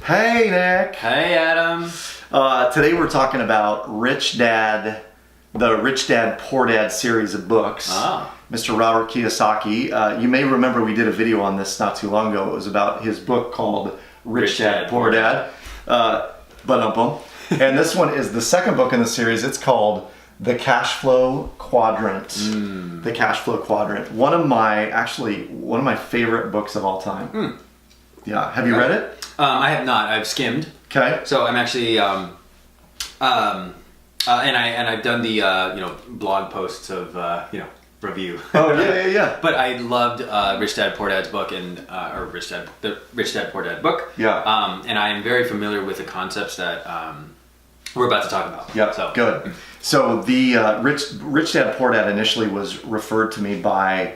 Hey, Nick. Hey, Adam. Today we're talking about the Rich Dad, Poor Dad series of books. Mr. Robert Kiyosaki. You may remember we did a video on this not too long ago. It was about his book called Rich Dad, Poor Dad. And this one is the second book in the series. It's called the Cashflow Quadrant. The Cashflow Quadrant. One of my favorite books of all time. Yeah. Have you read it? I have not. I've skimmed. Okay. So I'm actually, and I've done the blog posts of review. Oh yeah. But I loved Rich Dad Poor Dad's book the Rich Dad Poor Dad book. Yeah. And I am very familiar with the concepts that we're about to talk about. Yeah. So Good. So the Rich Dad Poor Dad initially was referred to me by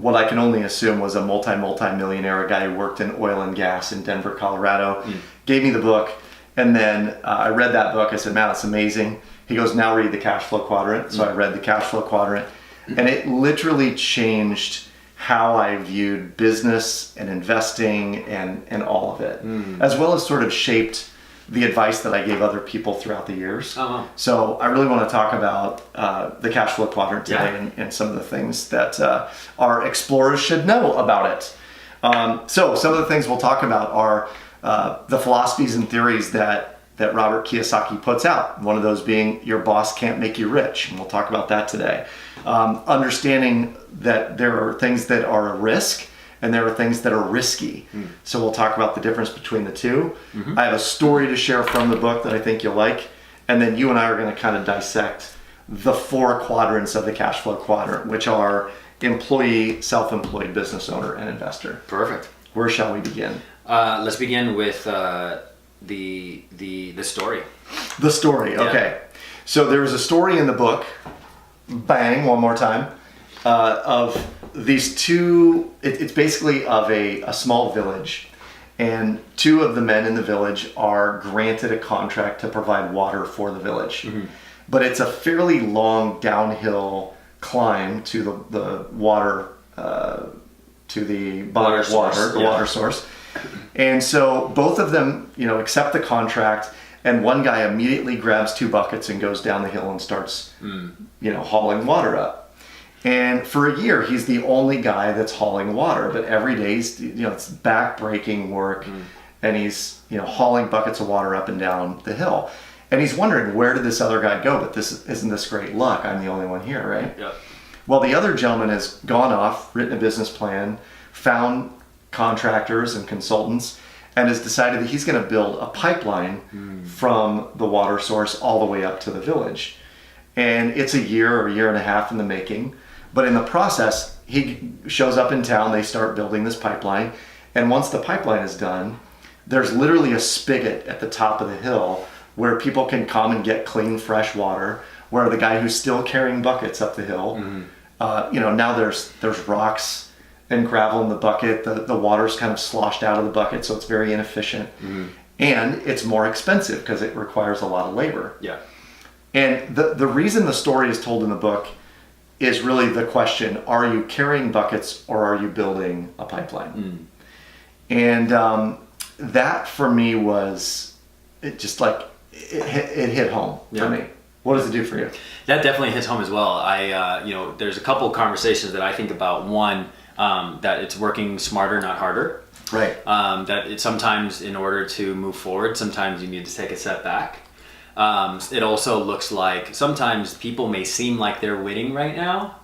what I can only assume was a multi-millionaire, a guy who worked in oil and gas in Denver, Colorado. Gave me the book, and then I read that book. I said, man, it's amazing. He goes, now read the Cashflow Quadrant. So I read the Cashflow Quadrant, and it literally changed how I viewed business and investing and all of it, as well as sort of shaped the advice that I gave other people throughout the years. So I really want to talk about the Cashflow Quadrant today and some of the things that our explorers should know about it. So some of the things we'll talk about are the philosophies and theories that Robert Kiyosaki puts out. One of those being your boss can't make you rich. And we'll talk about that today. Understanding that there are things that are a risk and there are things that are risky. So we'll talk about the difference between the two. I have a story to share from the book that I think you'll like. And then you and I are going to kind of dissect the 4 quadrants of the Cashflow Quadrant, which are employee, self-employed, business owner, and investor. Perfect. Where shall we begin? Let's begin with the story. The story, okay. So there's a story in the book, bang, one more time, of these two, it's basically of a small village, and 2 of the men in the village are granted a contract to provide water for the village. But it's a fairly long downhill climb to the water, to the body of water, the water source. And so both of them, accept the contract, and one guy immediately grabs 2 buckets and goes down the hill and starts, hauling water up. And for a year, he's the only guy that's hauling water. But every day, it's back-breaking work, and he's, hauling buckets of water up and down the hill. And he's wondering, where did this other guy go? But isn't this great luck? I'm the only one here, right? Yeah. Well, the other gentleman has gone off, written a business plan, found contractors and consultants, and has decided that he's going to build a pipeline from the water source all the way up to the village. And it's a year or a year and a half in the making. But in the process, he shows up in town, they start building this pipeline. And once the pipeline is done, there's literally a spigot at the top of the hill where people can come and get clean, fresh water, where the guy who's still carrying buckets up the hill, now there's rocks and gravel in the bucket. The water's kind of sloshed out of the bucket, so it's very inefficient. And it's more expensive because it requires a lot of labor. Yeah. And the reason the story is told in the book is really the question, are you carrying buckets or are you building a pipeline? And that for me was, it hit home for me. What does it do for you? That definitely hits home as well. There's a couple conversations that I think about. One, that it's working smarter, not harder. Right. That it's sometimes in order to move forward, sometimes you need to take a step back. It also looks like sometimes people may seem like they're winning right now,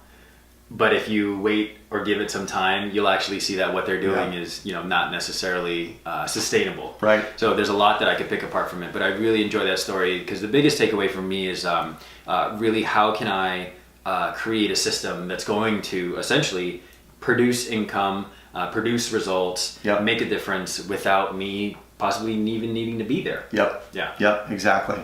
but if you wait or give it some time, you'll actually see that what they're doing is, not necessarily sustainable. Right. So there's a lot that I could pick apart from it, but I really enjoy that story because the biggest takeaway for me is really how can I create a system that's going to essentially produce income, produce results, make a difference without me possibly even needing to be there. Yep, exactly.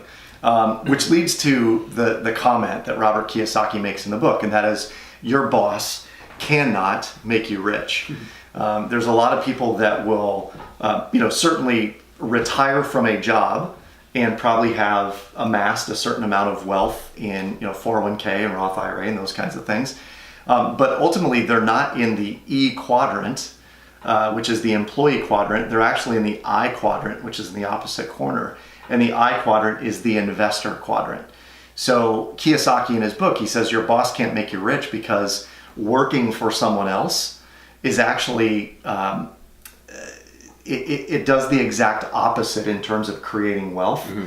Which leads to the comment that Robert Kiyosaki makes in the book, and that is, your boss cannot make you rich. There's a lot of people that will, certainly retire from a job and probably have amassed a certain amount of wealth in 401k and Roth IRA and those kinds of things. But ultimately, they're not in the E quadrant which is the employee quadrant. They're actually in the I quadrant, which is in the opposite corner. And the I quadrant is the investor quadrant. So Kiyosaki in his book, he says your boss can't make you rich because working for someone else is actually, it does the exact opposite in terms of creating wealth. Mm-hmm.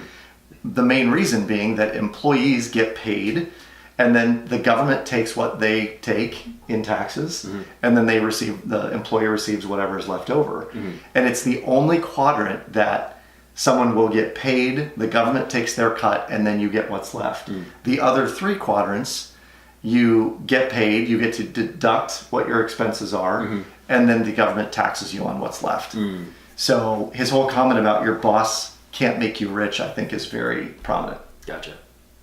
The main reason being that employees get paid and then the government takes what they take in taxes, mm-hmm. and then the employee receives whatever is left over. Mm-hmm. And it's the only quadrant that someone will get paid, the government takes their cut, and then you get what's left. Mm-hmm. The other three quadrants, you get paid, you get to deduct what your expenses are, mm-hmm. and then the government taxes you on what's left. Mm-hmm. So his whole comment about your boss can't make you rich, I think, is very prominent. Gotcha.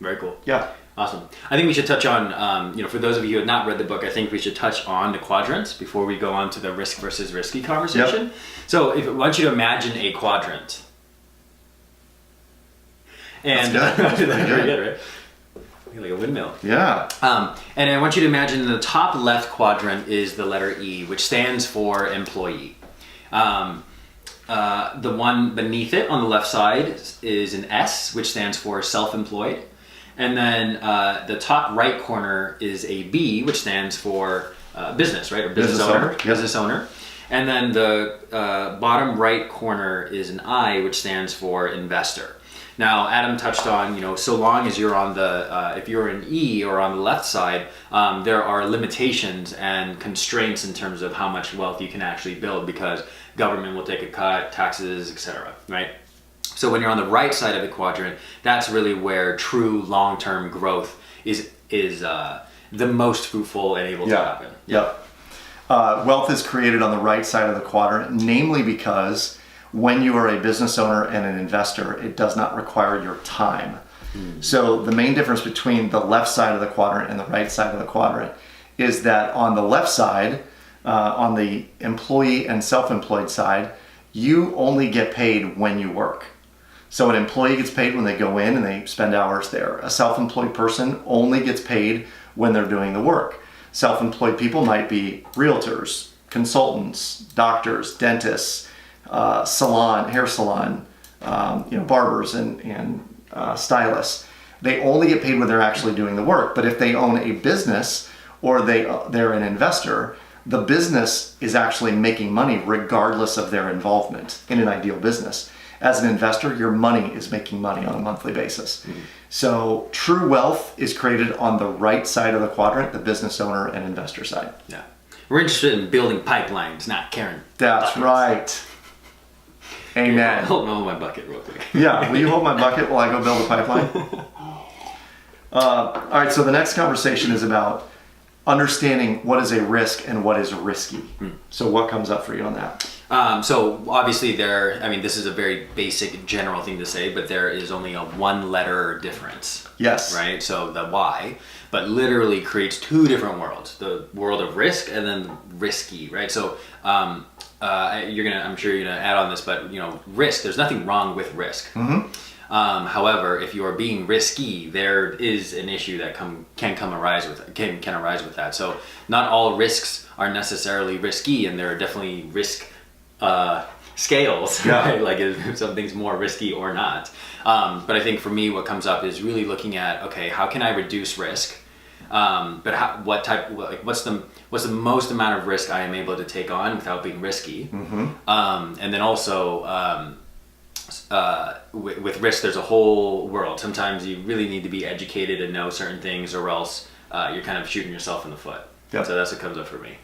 Very cool. Yeah. Awesome. I think we should touch on, for those of you who have not read the book, I think we should touch on the quadrants before we go on to the risk versus risky conversation. Yep. So I want you to imagine a quadrant. And that's good. Very good, right? Like a windmill. Yeah. And I want you to imagine the top left quadrant is the letter E, which stands for employee. The one beneath it on the left side is an S, which stands for self-employed. And then the top right corner is a B, which stands for business, right? Or business owner. Yep. Business owner. And then the bottom right corner is an I, which stands for investor. Now, Adam touched on, so long as you're on if you're an E or on the left side, there are limitations and constraints in terms of how much wealth you can actually build because government will take a cut, taxes, etc., right? So when you're on the right side of the quadrant, that's really where true long-term growth is the most fruitful and able to happen. Yep. Wealth is created on the right side of the quadrant, namely because when you are a business owner and an investor, it does not require your time. So the main difference between the left side of the quadrant and the right side of the quadrant is that on the left side, on the employee and self-employed side, you only get paid when you work. So an employee gets paid when they go in and they spend hours there. A self-employed person only gets paid when they're doing the work. Self-employed people might be realtors, consultants, doctors, dentists, hair salon, barbers and stylists. They only get paid when they're actually doing the work. But if they own a business or they're an investor, the business is actually making money regardless of their involvement in an ideal business. As an investor, your money is making money on a monthly basis. Mm-hmm. So true wealth is created on the right side of the quadrant, the business owner and investor side. Yeah. We're interested in building pipelines, not carrying. That's right. Amen. Yeah, hold my bucket real quick. Yeah, will you hold my bucket while I go build a pipeline? All right, so the next conversation is about understanding what is a risk and what is risky. So what comes up for you on that? So obviously this is a very basic general thing to say, but there is only a one letter difference. Yes. Right? So the Y, but literally creates two different worlds, the world of risk and then risky, right? So I'm sure you're gonna add on this, but risk, there's nothing wrong with risk. Mm-hmm. However, if you are being risky, there is an issue that can arise with that. So not all risks are necessarily risky, and there are definitely risk scales, right? Like if something's more risky or not. But I think for me, what comes up is really looking at, okay, how can I reduce risk? But what's the most amount of risk I am able to take on without being risky? Mm-hmm. And then also, with risk, there's a whole world. Sometimes you really need to be educated and know certain things, or else you're kind of shooting yourself in the foot. Yep. So that's what comes up for me.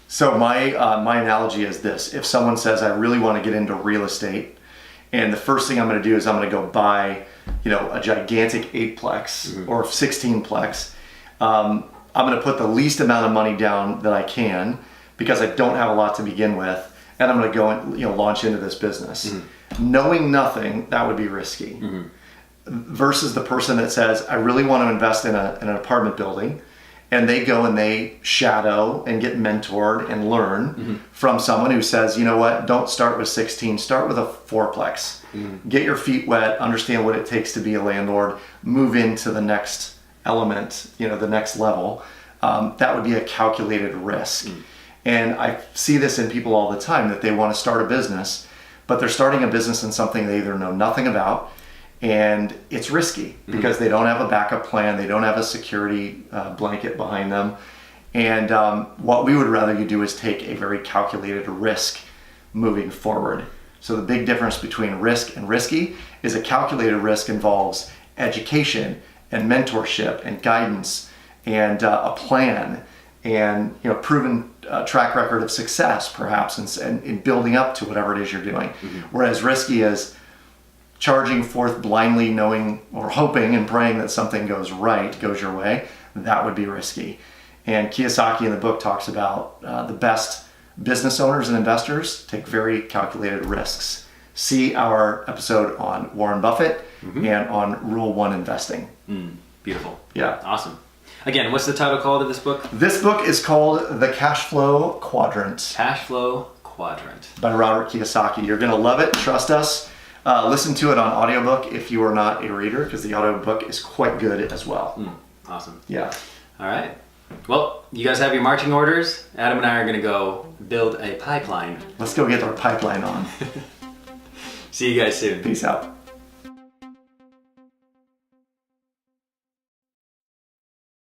So my analogy is this: if someone says, "I really want to get into real estate," and the first thing I'm going to do is I'm going to go buy, a gigantic 8-plex mm-hmm. or 16-plex. I'm going to put the least amount of money down that I can because I don't have a lot to begin with, and I'm going to go and launch into this business. Mm-hmm. Knowing nothing, that would be risky. Mm-hmm. Versus the person that says, I really want to invest in an apartment building, and they go and they shadow and get mentored and learn mm-hmm. from someone who says, don't start with 16, start with a 4-plex. Mm-hmm. Get your feet wet, understand what it takes to be a landlord, move into the next element, the next level. That would be a calculated risk. Mm-hmm. And I see this in people all the time, that they want to start a business, but they're starting a business in something they either know nothing about, and it's risky because they don't have a backup plan, they don't have a security blanket behind them. And what we would rather you do is take a very calculated risk moving forward. So the big difference between risk and risky is a calculated risk involves education and mentorship and guidance and a plan and proven track record of success perhaps in building up to whatever it is you're doing. Whereas risky is charging forth blindly, knowing or hoping and praying that something goes your way. That would be risky. And Kiyosaki in the book talks about the best business owners and investors take very calculated risks. See our episode on Warren Buffett and on Rule 1 investing. Beautiful. Yeah. Awesome. Again, what's the title called of this book? This book is called The Cashflow Quadrant. Cashflow Quadrant. By Robert Kiyosaki. You're going to love it. Trust us. Listen to it on audiobook if you are not a reader, because the audiobook is quite good as well. Awesome. Yeah. All right. Well, you guys have your marching orders. Adam and I are going to go build a pipeline. Let's go get our pipeline on. See you guys soon. Peace out.